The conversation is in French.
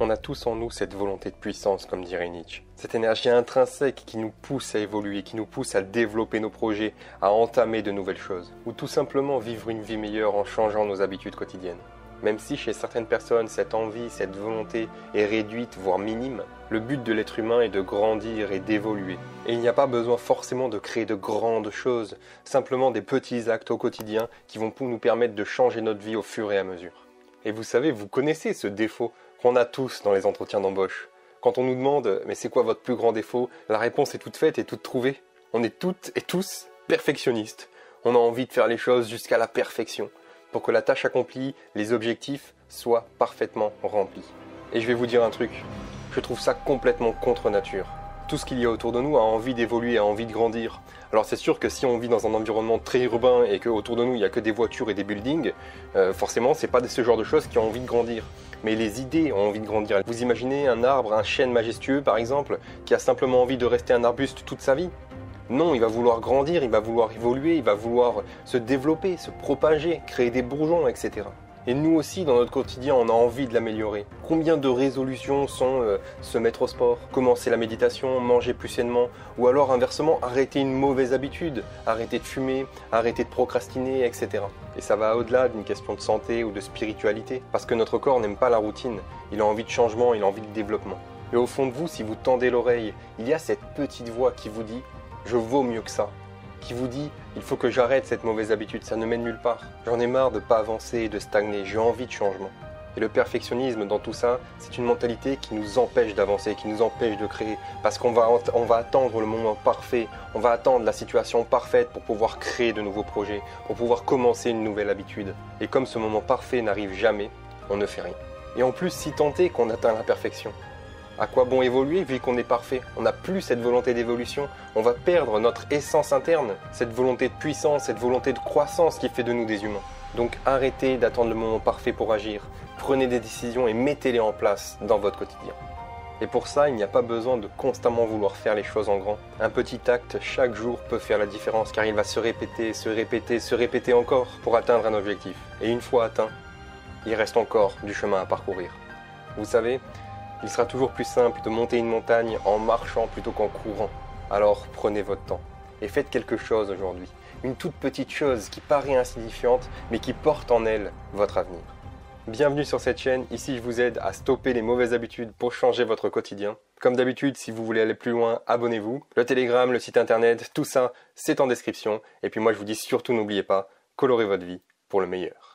On a tous en nous cette volonté de puissance, comme dirait Nietzsche. Cette énergie intrinsèque qui nous pousse à évoluer, qui nous pousse à développer nos projets, à entamer de nouvelles choses. Ou tout simplement vivre une vie meilleure en changeant nos habitudes quotidiennes. Même si chez certaines personnes, cette envie, cette volonté est réduite, voire minime, le but de l'être humain est de grandir et d'évoluer. Et il n'y a pas besoin forcément de créer de grandes choses, simplement des petits actes au quotidien qui vont nous permettre de changer notre vie au fur et à mesure. Et vous savez, vous connaissez ce défaut qu'on a tous dans les entretiens d'embauche. Quand on nous demande « mais c'est quoi votre plus grand défaut ?», la réponse est toute faite et toute trouvée. On est toutes et tous perfectionnistes. On a envie de faire les choses jusqu'à la perfection, pour que la tâche accomplie, les objectifs soient parfaitement remplis. Et je vais vous dire un truc, je trouve ça complètement contre nature. Tout ce qu'il y a autour de nous a envie d'évoluer, a envie de grandir. Alors c'est sûr que si on vit dans un environnement très urbain et qu'autour de nous il n'y a que des voitures et des buildings, forcément c'est pas ce genre de choses qui ont envie de grandir. Mais les idées ont envie de grandir. Vous imaginez un arbre, un chêne majestueux par exemple, qui a simplement envie de rester un arbuste toute sa vie ? Non, il va vouloir grandir, il va vouloir évoluer, il va vouloir se développer, se propager, créer des bourgeons, etc. Et nous aussi, dans notre quotidien, on a envie de l'améliorer. Combien de résolutions sont se mettre au sport, commencer la méditation, manger plus sainement, ou alors inversement, arrêter une mauvaise habitude, arrêter de fumer, arrêter de procrastiner, etc. Et ça va au-delà d'une question de santé ou de spiritualité, parce que notre corps n'aime pas la routine, il a envie de changement, il a envie de développement. Et au fond de vous, si vous tendez l'oreille, il y a cette petite voix qui vous dit « je vaux mieux que ça », qui vous dit « il faut que j'arrête cette mauvaise habitude, ça ne mène nulle part. J'en ai marre de ne pas avancer et de stagner, j'ai envie de changement. » Et le perfectionnisme dans tout ça, c'est une mentalité qui nous empêche d'avancer, qui nous empêche de créer. Parce qu'on va attendre le moment parfait, on va attendre la situation parfaite pour pouvoir créer de nouveaux projets, pour pouvoir commencer une nouvelle habitude. Et comme ce moment parfait n'arrive jamais, on ne fait rien. Et en plus, si tant est qu'on atteint la perfection, à quoi bon évoluer vu qu'on est parfait? On n'a plus cette volonté d'évolution, on va perdre notre essence interne, cette volonté de puissance, cette volonté de croissance qui fait de nous des humains. Donc arrêtez d'attendre le moment parfait pour agir, prenez des décisions et mettez-les en place dans votre quotidien. Et pour ça, il n'y a pas besoin de constamment vouloir faire les choses en grand. Un petit acte chaque jour peut faire la différence car il va se répéter, se répéter, se répéter encore pour atteindre un objectif. Et une fois atteint, il reste encore du chemin à parcourir. Vous savez, il sera toujours plus simple de monter une montagne en marchant plutôt qu'en courant. Alors prenez votre temps et faites quelque chose aujourd'hui. Une toute petite chose qui paraît insignifiante mais qui porte en elle votre avenir. Bienvenue sur cette chaîne, ici je vous aide à stopper les mauvaises habitudes pour changer votre quotidien. Comme d'habitude, si vous voulez aller plus loin, abonnez-vous. Le Telegram, le site internet, tout ça, c'est en description. Et puis moi je vous dis surtout n'oubliez pas, colorez votre vie pour le meilleur.